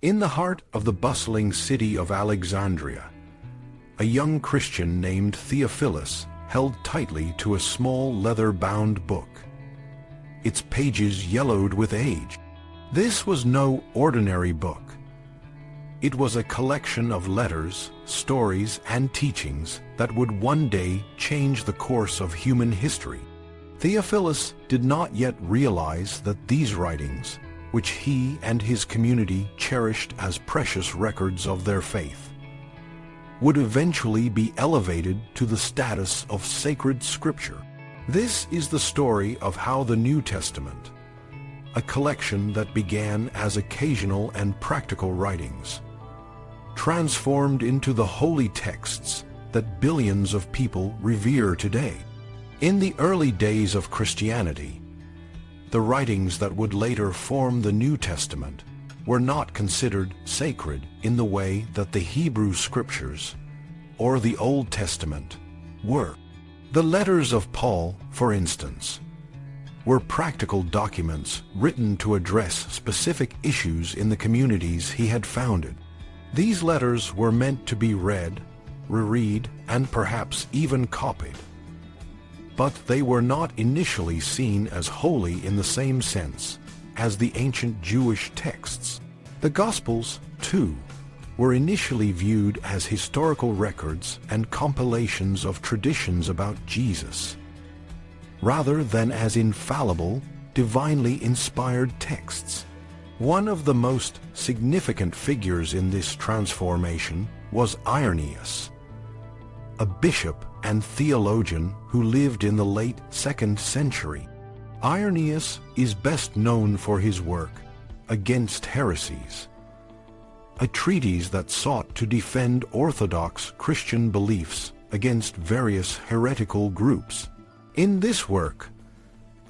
In the heart of the bustling city of Alexandria, a young Christian named Theophilus held tightly to a small leather-bound book, its pages yellowed with age. This was no ordinary book. It was a collection of letters, stories, and teachings that would one day change the course of human history. Theophilus did not yet realize that these writings, which he and his community cherished as precious records of their faith, would eventually be elevated to the status of sacred scripture. This is the story of how the New Testament, a collection that began as occasional and practical writings, transformed into the holy texts that billions of people revere today. In the early days of Christianity, the writings that would later form the New Testament were not considered sacred in the way that the Hebrew Scriptures or the Old Testament were. The letters of Paul, for instance, were practical documents written to address specific issues in the communities he had founded. These letters were meant to be read, reread, and perhaps even copied. But they were not initially seen as holy in the same sense as the ancient Jewish texts. The Gospels, too, were initially viewed as historical records and compilations of traditions about Jesus, rather than as infallible, divinely inspired texts. One of the most significant figures in this transformation was Irenaeus, a bishop and theologian who lived in the late 2nd century. Irenaeus is best known for his work Against Heresies, a treatise that sought to defend orthodox Christian beliefs against various heretical groups. In this work,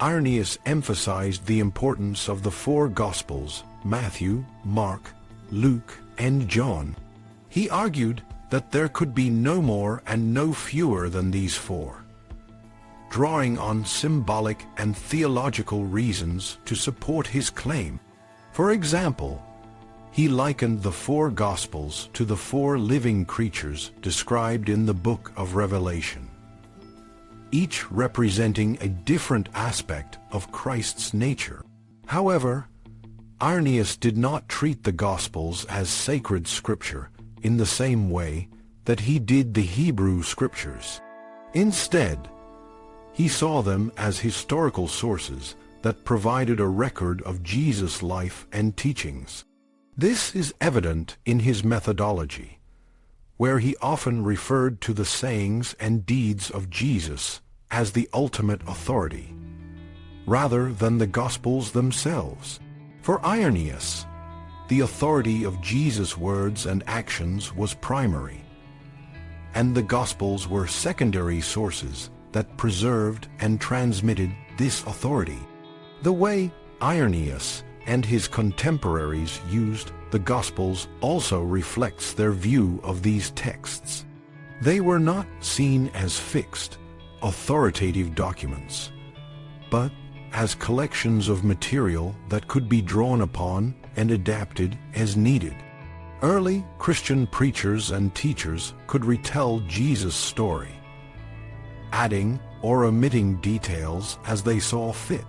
Irenaeus emphasized the importance of the four Gospels, Matthew, Mark, Luke, and John. He argued that there could be no more and no fewer than these four, drawing on symbolic and theological reasons to support his claim. For example, he likened the four Gospels to the four living creatures described in the book of Revelation, each representing a different aspect of Christ's nature. However, Irenaeus did not treat the Gospels as sacred scripture in the same way that he did the Hebrew Scriptures. Instead, he saw them as historical sources that provided a record of Jesus' life and teachings. This is evident in his methodology, where he often referred to the sayings and deeds of Jesus as the ultimate authority, rather than the Gospels themselves. For Irenaeus, the authority of Jesus' words and actions was primary, and the Gospels were secondary sources that preserved and transmitted this authority. The way Irenaeus and his contemporaries used the Gospels also reflects their view of these texts. They were not seen as fixed, authoritative documents, but as collections of material that could be drawn upon and adapted as needed. Early Christian preachers and teachers could retell Jesus' story, adding or omitting details as they saw fit.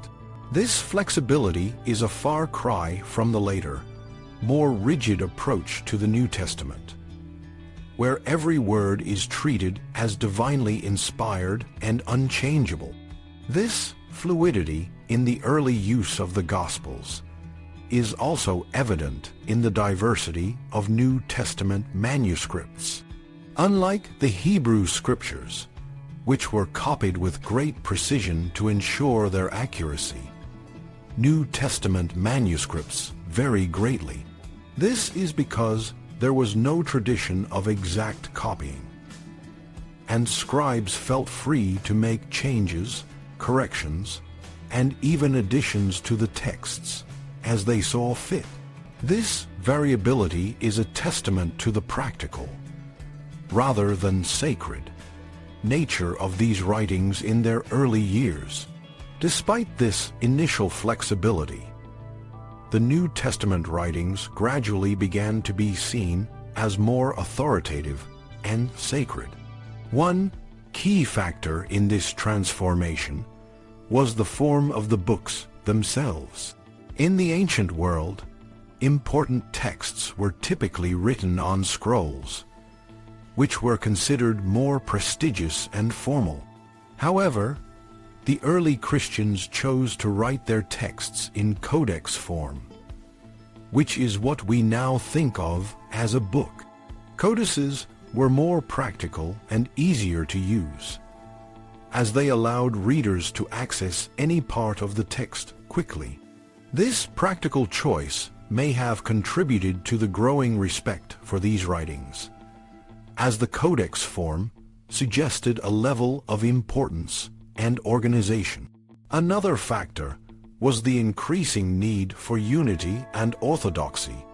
This flexibility is a far cry from the later, more rigid approach to the New Testament, where every word is treated as divinely inspired and unchangeable. This fluidity in the early use of the Gospels is also evident in the diversity of New Testament manuscripts. Unlike the Hebrew Scriptures, which were copied with great precision to ensure their accuracy, New Testament manuscripts vary greatly. This is because there was no tradition of exact copying, and scribes felt free to make changes, corrections, and even additions to the texts as they saw fit. This variability is a testament to the practical, rather than sacred, nature of these writings in their early years. Despite this initial flexibility, the New Testament writings gradually began to be seen as more authoritative and sacred. One key factor in this transformation was the form of the books themselves. In the ancient world, important texts were typically written on scrolls, which were considered more prestigious and formal. However, the early Christians chose to write their texts in codex form, which is what we now think of as a book. Codices were more practical and easier to use, as they allowed readers to access any part of the text quickly. This practical choice may have contributed to the growing respect for these writings, as the codex form suggested a level of importance and organization. Another factor was the increasing need for unity and orthodoxy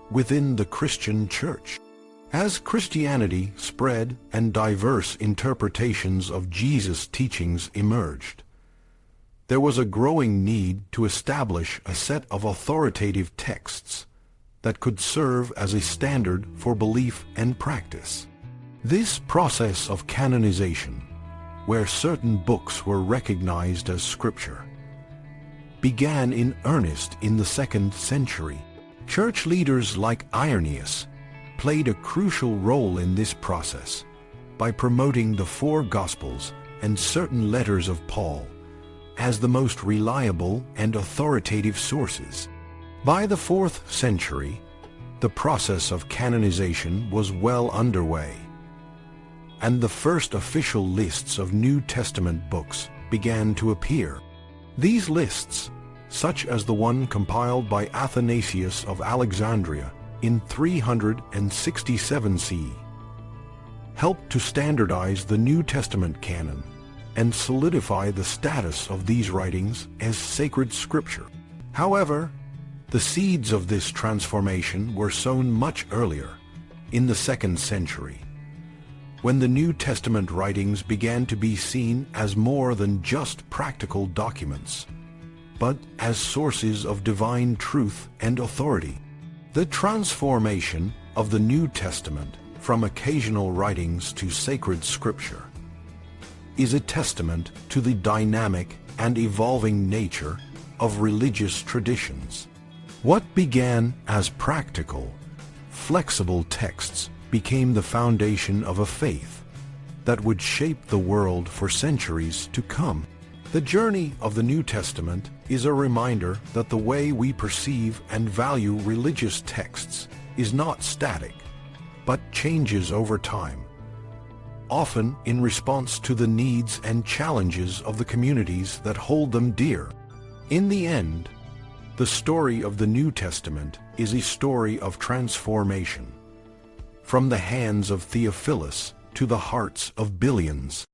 within the Christian Church. As Christianity spread and diverse interpretations of Jesus' teachings emerged, there was a growing need to establish a set of authoritative texts that could serve as a standard for belief and practice. This process of canonization, where certain books were recognized as scripture, began in earnest in the 2nd century. Church leaders like Irenaeus played a crucial role in this process by promoting the 4 Gospels and certain letters of Paul as the most reliable and authoritative sources. By the 4th century, the process of canonization was well underway, and the first official lists of New Testament books began to appear. These lists, such as the one compiled by Irenaeus of Alexandria in 367 CE, helped to standardize the New Testament canon and solidify the status of these writings as sacred scripture. However, the seeds of this transformation were sown much earlier, in the 2nd century, when the New Testament writings began to be seen as more than just practical documents, but as sources of divine truth and authority. The transformation of the New Testament from occasional writings to sacred scripture is a testament to the dynamic and evolving nature of religious traditions. What began as practical, flexible texts became the foundation of a faith that would shape the world for centuries to come. The journey of the New Testament is a reminder that the way we perceive and value religious texts is not static, but changes over time, often in response to the needs and challenges of the communities that hold them dear. In the end, the story of the New Testament is a story of transformation, from the hands of Theophilus to the hearts of billions.